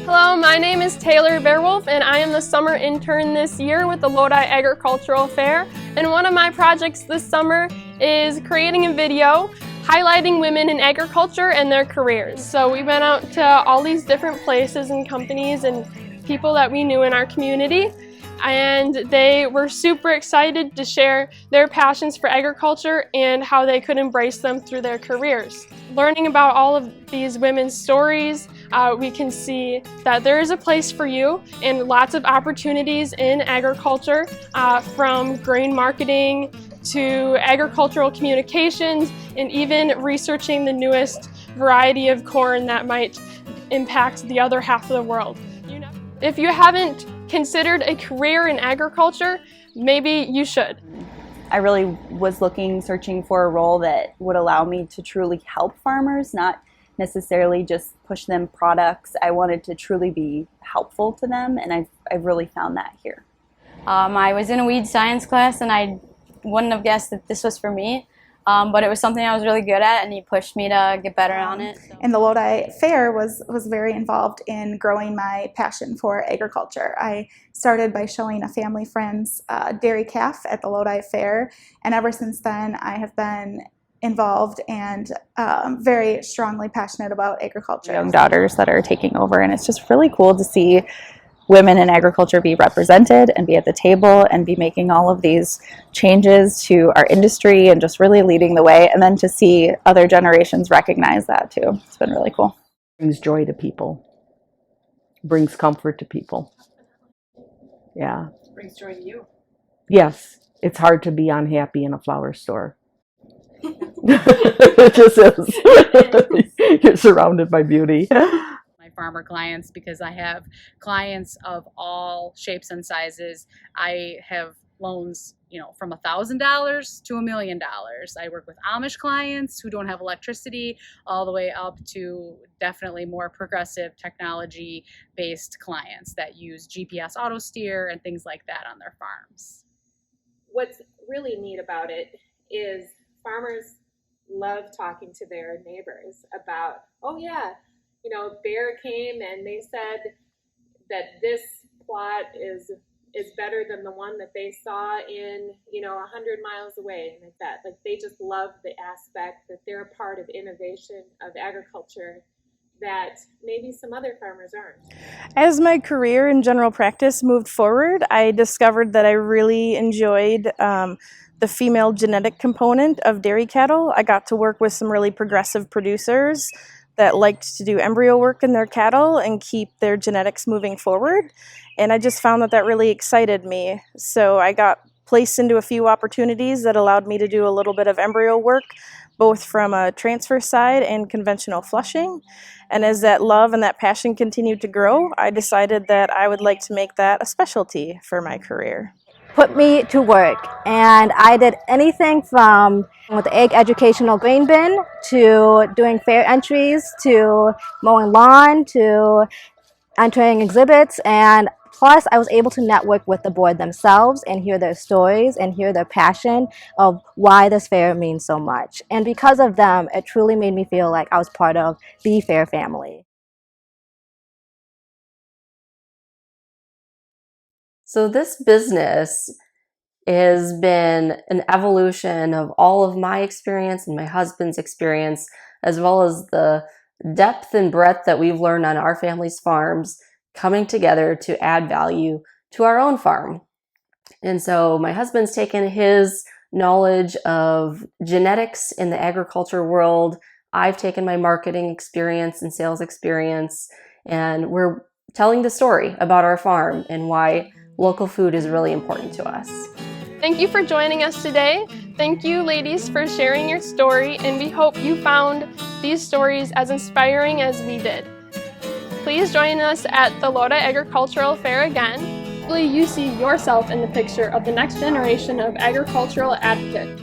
Hello, my name is Taylor Bearwolf and I am the summer intern this year with the Lodi Agricultural Fair. And one of my projects this summer is creating a video highlighting women in agriculture and their careers. So we went out to all these different places and companies and people that we knew in our community, and they were super excited to share their passions for agriculture and how they could embrace them through their careers. Learning about all of these women's stories, we can see that there is a place for you and lots of opportunities in agriculture, from grain marketing to agricultural communications and even researching the newest variety of corn that might impact the other half of the world. If you haven't considered a career in agriculture, maybe you should. I really was searching for a role that would allow me to truly help farmers, not necessarily just push them products. I wanted to truly be helpful to them, and I've really found that here. I was in a weed science class, and I wouldn't have guessed that this was for me, but it was something I was really good at, and he pushed me to get better on it. So. And the Lodi Fair was very involved in growing my passion for agriculture. I started by showing a family friend's dairy calf at the Lodi Fair, and ever since then I have been involved and very strongly passionate about agriculture. Young daughters that are taking over, and it's just really cool to see women in agriculture be represented and be at the table and be making all of these changes to our industry and just really leading the way, and then to see other generations recognize that too. It's been really cool. Brings joy to people, brings comfort to people. Yeah. Brings joy to you. Yes, it's hard to be unhappy in a flower store. It just is. You're surrounded by beauty. Farmer clients, because I have clients of all shapes and sizes. I have loans, from $1,000 to $1 million. I work with Amish clients who don't have electricity, all the way up to definitely more progressive technology-based clients that use GPS auto steer and things like that on their farms. What's really neat about it is farmers love talking to their neighbors about, oh yeah, Bayer came and they said that this plot is better than the one that they saw in 100 miles away, and like that. Like, they just love the aspect that they're a part of innovation of agriculture that maybe some other farmers aren't. As my career in general practice moved forward, I discovered that I really enjoyed the female genetic component of dairy cattle. I got to work with some really progressive producers that liked to do embryo work in their cattle and keep their genetics moving forward. And I just found that really excited me. So I got placed into a few opportunities that allowed me to do a little bit of embryo work, both from a transfer side and conventional flushing. And as that love and that passion continued to grow, I decided that I would like to make that a specialty for my career. Put me to work, and I did anything from with the egg educational grain bin to doing fair entries to mowing lawn to entering exhibits, and plus I was able to network with the board themselves and hear their stories and hear their passion of why this fair means so much. And because of them, it truly made me feel like I was part of the fair family. So this business has been an evolution of all of my experience and my husband's experience, as well as the depth and breadth that we've learned on our family's farms, coming together to add value to our own farm. And so my husband's taken his knowledge of genetics in the agriculture world. I've taken my marketing experience and sales experience, and we're telling the story about our farm and why local food is really important to us. Thank you for joining us today. Thank you, ladies, for sharing your story, and we hope you found these stories as inspiring as we did. Please join us at the Lodi Agricultural Fair again. Hopefully you see yourself in the picture of the next generation of agricultural advocates.